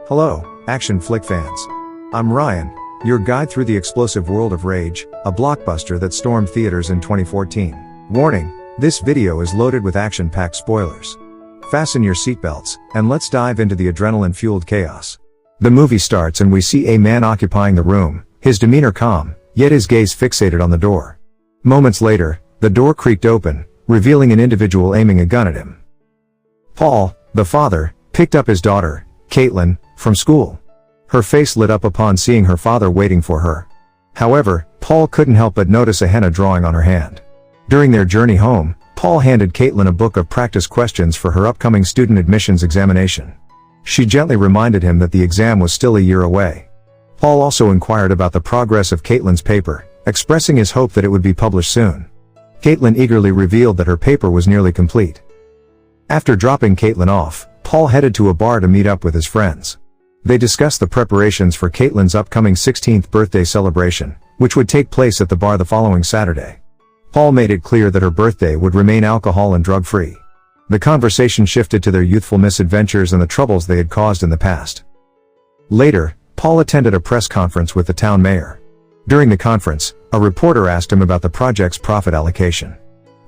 Hello, action flick fans. I'm Ryan, your guide through the explosive world of Rage, a blockbuster that stormed theaters in 2014. Warning, this video is loaded with action-packed spoilers. Fasten your seatbelts, and let's dive into the adrenaline-fueled chaos. The movie starts and we see a man occupying the room, his demeanor calm, yet his gaze fixated on the door. Moments later, the door creaked open, revealing an individual aiming a gun at him. Paul, the father, picked up his daughter, Caitlin, from school. Her face lit up upon seeing her father waiting for her. However, Paul couldn't help but notice a henna drawing on her hand. During their journey home, Paul handed Caitlin a book of practice questions for her upcoming student admissions examination. She gently reminded him that the exam was still a year away. Paul also inquired about the progress of Caitlin's paper, expressing his hope that it would be published soon. Caitlin eagerly revealed that her paper was nearly complete. After dropping Caitlin off, Paul headed to a bar to meet up with his friends. They discussed the preparations for Caitlin's upcoming 16th birthday celebration, which would take place at the bar the following Saturday. Paul made it clear that her birthday would remain alcohol and drug-free. The conversation shifted to their youthful misadventures and the troubles they had caused in the past. Later, Paul attended a press conference with the town mayor. During the conference, a reporter asked him about the project's profit allocation.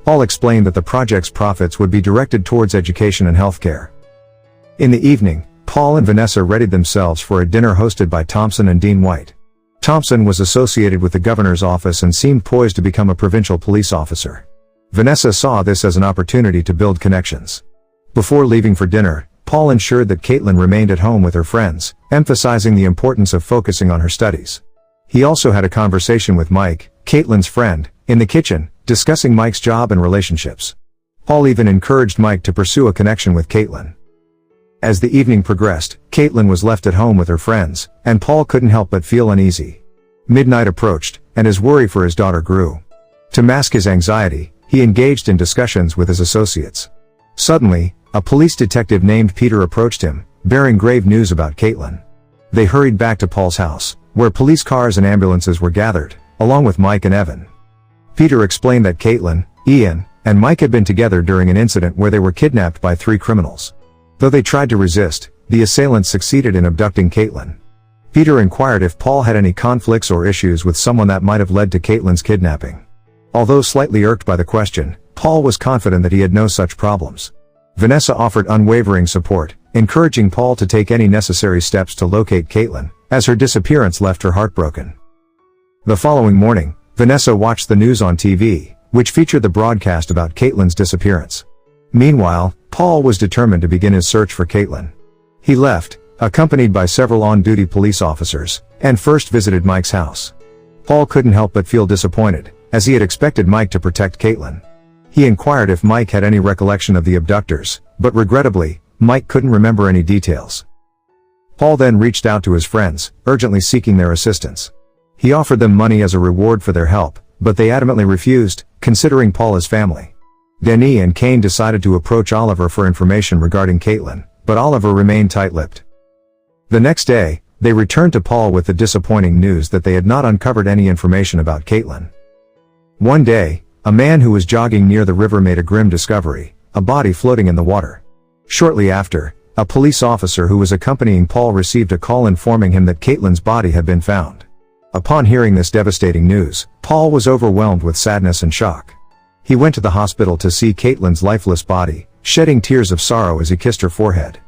Paul explained that the project's profits would be directed towards education and healthcare. In the evening, Paul and Vanessa readied themselves for a dinner hosted by Thompson and Dean White. Thompson was associated with the governor's office and seemed poised to become a provincial police officer. Vanessa saw this as an opportunity to build connections. Before leaving for dinner, Paul ensured that Caitlin remained at home with her friends, emphasizing the importance of focusing on her studies. He also had a conversation with Mike, Caitlin's friend, in the kitchen, discussing Mike's job and relationships. Paul even encouraged Mike to pursue a connection with Caitlin. As the evening progressed, Caitlin was left at home with her friends, and Paul couldn't help but feel uneasy. Midnight approached, and his worry for his daughter grew. To mask his anxiety, he engaged in discussions with his associates. Suddenly, a police detective named Peter approached him, bearing grave news about Caitlin. They hurried back to Paul's house, where police cars and ambulances were gathered, along with Mike and Evan. Peter explained that Caitlin, Ian, and Mike had been together during an incident where they were kidnapped by 3 criminals. Though they tried to resist, the assailants succeeded in abducting Caitlin. Peter inquired if Paul had any conflicts or issues with someone that might have led to Caitlin's kidnapping. Although slightly irked by the question, Paul was confident that he had no such problems. Vanessa offered unwavering support, encouraging Paul to take any necessary steps to locate Caitlin, as her disappearance left her heartbroken. The following morning, Vanessa watched the news on TV, which featured the broadcast about Caitlin's disappearance. Meanwhile, Paul was determined to begin his search for Caitlin. He left, accompanied by several on-duty police officers, and first visited Mike's house. Paul couldn't help but feel disappointed, as he had expected Mike to protect Caitlin. He inquired if Mike had any recollection of the abductors, but regrettably, Mike couldn't remember any details. Paul then reached out to his friends, urgently seeking their assistance. He offered them money as a reward for their help, but they adamantly refused, considering Paul as family. Denis and Kane decided to approach Oliver for information regarding Caitlin, but Oliver remained tight-lipped. The next day, they returned to Paul with the disappointing news that they had not uncovered any information about Caitlin. One day, a man who was jogging near the river made a grim discovery, a body floating in the water. Shortly after, a police officer who was accompanying Paul received a call informing him that Caitlin's body had been found. Upon hearing this devastating news, Paul was overwhelmed with sadness and shock. He went to the hospital to see Caitlin's lifeless body, shedding tears of sorrow as he kissed her forehead.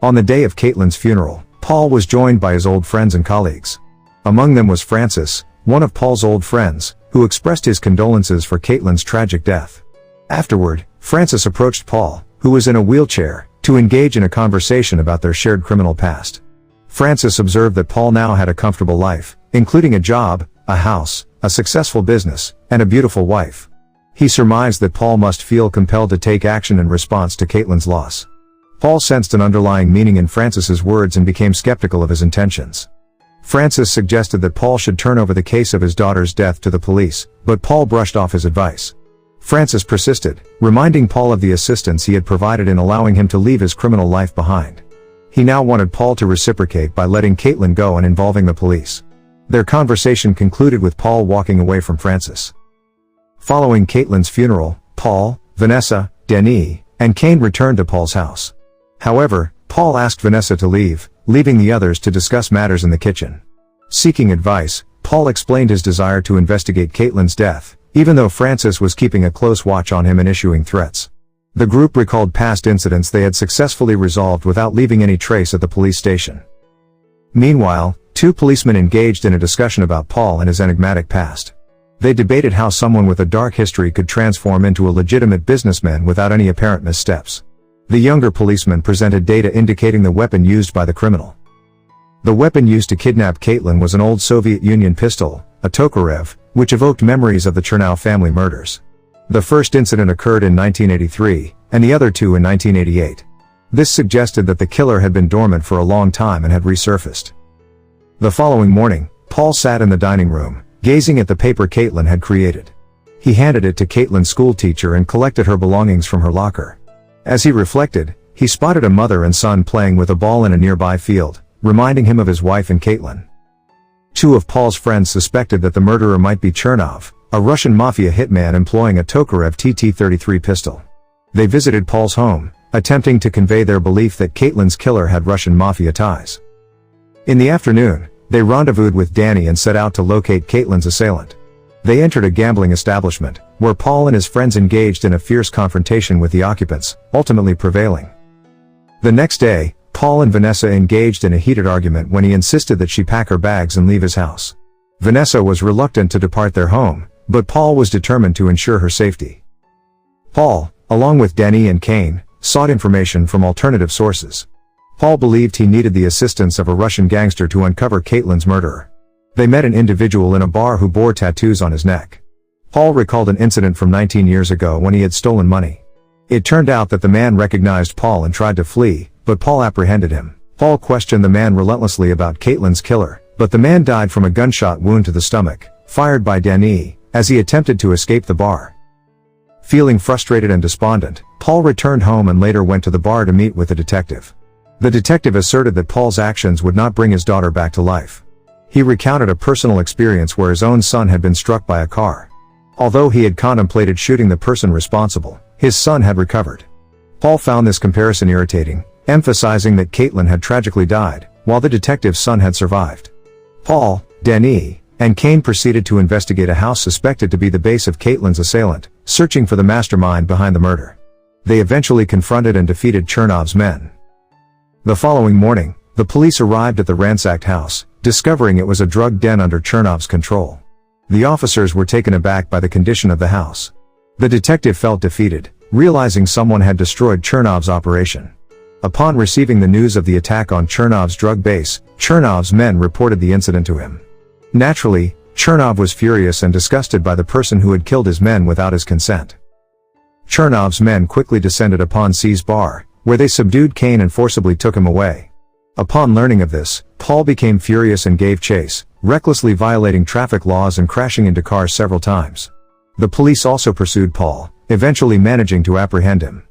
On the day of Caitlin's funeral, Paul was joined by his old friends and colleagues. Among them was Francis, one of Paul's old friends, who expressed his condolences for Caitlin's tragic death. Afterward, Francis approached Paul, who was in a wheelchair, to engage in a conversation about their shared criminal past. Francis observed that Paul now had a comfortable life, including a job, a house, a successful business, and a beautiful wife. He surmised that Paul must feel compelled to take action in response to Caitlin's loss. Paul sensed an underlying meaning in Francis's words and became skeptical of his intentions. Francis suggested that Paul should turn over the case of his daughter's death to the police, but Paul brushed off his advice. Francis persisted, reminding Paul of the assistance he had provided in allowing him to leave his criminal life behind. He now wanted Paul to reciprocate by letting Caitlin go and involving the police. Their conversation concluded with Paul walking away from Francis. Following Caitlin's funeral, Paul, Vanessa, Denis, and Kane returned to Paul's house. However, Paul asked Vanessa to leave, leaving the others to discuss matters in the kitchen. Seeking advice, Paul explained his desire to investigate Caitlin's death, even though Francis was keeping a close watch on him and issuing threats. The group recalled past incidents they had successfully resolved without leaving any trace at the police station. Meanwhile, two policemen engaged in a discussion about Paul and his enigmatic past. They debated how someone with a dark history could transform into a legitimate businessman without any apparent missteps. The younger policeman presented data indicating the weapon used by the criminal. The weapon used to kidnap Caitlin was an old Soviet Union pistol, a Tokarev, which evoked memories of the Chernow family murders. The first incident occurred in 1983, and the other two in 1988. This suggested that the killer had been dormant for a long time and had resurfaced. The following morning, Paul sat in the dining room, gazing at the paper Caitlin had created. He handed it to Caitlin's schoolteacher and collected her belongings from her locker. As he reflected, he spotted a mother and son playing with a ball in a nearby field, reminding him of his wife and Caitlin. Two of Paul's friends suspected that the murderer might be Chernov, a Russian mafia hitman employing a Tokarev TT-33 pistol. They visited Paul's home, attempting to convey their belief that Caitlin's killer had Russian mafia ties. In the afternoon, they rendezvoused with Danny and set out to locate Caitlin's assailant. They entered a gambling establishment, where Paul and his friends engaged in a fierce confrontation with the occupants, ultimately prevailing. The next day, Paul and Vanessa engaged in a heated argument when he insisted that she pack her bags and leave his house. Vanessa was reluctant to depart their home, but Paul was determined to ensure her safety. Paul, along with Danny and Kane, sought information from alternative sources. Paul believed he needed the assistance of a Russian gangster to uncover Caitlin's murderer. They met an individual in a bar who bore tattoos on his neck. Paul recalled an incident from 19 years ago when he had stolen money. It turned out that the man recognized Paul and tried to flee, but Paul apprehended him. Paul questioned the man relentlessly about Caitlin's killer, but the man died from a gunshot wound to the stomach, fired by Danny, as he attempted to escape the bar. Feeling frustrated and despondent, Paul returned home and later went to the bar to meet with the detective. The detective asserted that Paul's actions would not bring his daughter back to life. He recounted a personal experience where his own son had been struck by a car. Although he had contemplated shooting the person responsible, his son had recovered. Paul found this comparison irritating, emphasizing that Caitlin had tragically died, while the detective's son had survived. Paul, Danny, and Kane proceeded to investigate a house suspected to be the base of Caitlin's assailant, searching for the mastermind behind the murder. They eventually confronted and defeated Chernov's men. The following morning, the police arrived at the ransacked house, discovering it was a drug den under Chernov's control. The officers were taken aback by the condition of the house. The detective felt defeated, realizing someone had destroyed Chernov's operation. Upon receiving the news of the attack on Chernov's drug base, Chernov's men reported the incident to him. Naturally, Chernov was furious and disgusted by the person who had killed his men without his consent. Chernov's men quickly descended upon C's bar, where they subdued Kane and forcibly took him away. Upon learning of this, Paul became furious and gave chase, recklessly violating traffic laws and crashing into cars several times. The police also pursued Paul, eventually managing to apprehend him.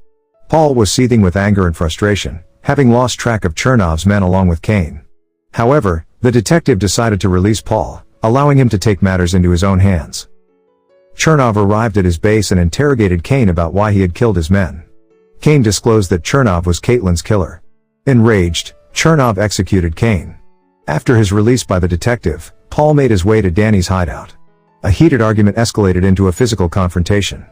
Paul was seething with anger and frustration, having lost track of Chernov's men along with Kane. However, the detective decided to release Paul, allowing him to take matters into his own hands. Chernov arrived at his base and interrogated Kane about why he had killed his men. Kane disclosed that Chernov was Caitlin's killer. Enraged, Chernov executed Kane. After his release by the detective, Paul made his way to Danny's hideout. A heated argument escalated into a physical confrontation.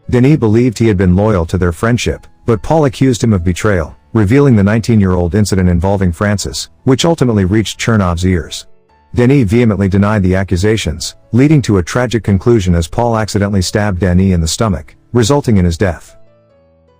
Danny believed he had been loyal to their friendship, but Paul accused him of betrayal, revealing the 19-year-old incident involving Francis, which ultimately reached Chernov's ears. Danny vehemently denied the accusations, leading to a tragic conclusion as Paul accidentally stabbed Danny in the stomach, resulting in his death.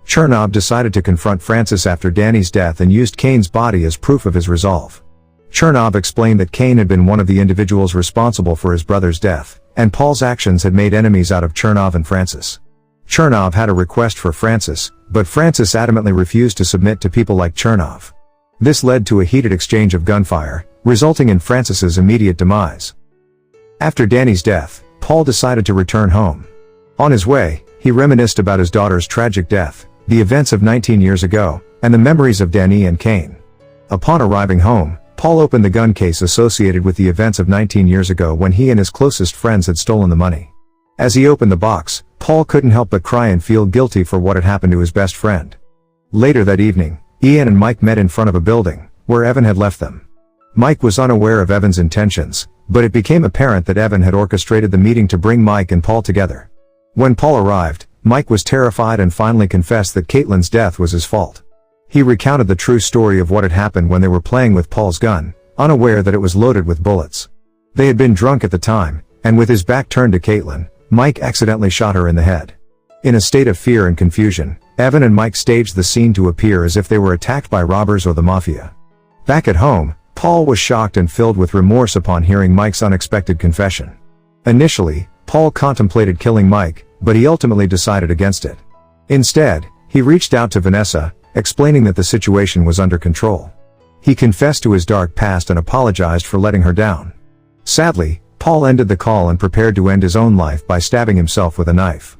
Chernov decided to confront Francis after Danny's death and used Kane's body as proof of his resolve. Chernov explained that Kane had been one of the individuals responsible for his brother's death, and Paul's actions had made enemies out of Chernov and Francis. Chernov had a request for Francis, but Francis adamantly refused to submit to people like Chernov. This led to a heated exchange of gunfire, resulting in Francis's immediate demise. After Danny's death, Paul decided to return home. On his way, he reminisced about his daughter's tragic death, the events of 19 years ago, and the memories of Danny and Kane. Upon arriving home, Paul opened the gun case associated with the events of 19 years ago when he and his closest friends had stolen the money. As he opened the box, Paul couldn't help but cry and feel guilty for what had happened to his best friend. Later that evening, Ian and Mike met in front of a building, where Evan had left them. Mike was unaware of Evan's intentions, but it became apparent that Evan had orchestrated the meeting to bring Mike and Paul together. When Paul arrived, Mike was terrified and finally confessed that Caitlin's death was his fault. He recounted the true story of what had happened when they were playing with Paul's gun, unaware that it was loaded with bullets. They had been drunk at the time, and with his back turned to Caitlin, Mike accidentally shot her in the head. In a state of fear and confusion, Evan and Mike staged the scene to appear as if they were attacked by robbers or the mafia. Back at home, Paul was shocked and filled with remorse upon hearing Mike's unexpected confession. Initially, Paul contemplated killing Mike, but he ultimately decided against it. Instead, he reached out to Vanessa, explaining that the situation was under control. He confessed to his dark past and apologized for letting her down. Sadly, Paul ended the call and prepared to end his own life by stabbing himself with a knife.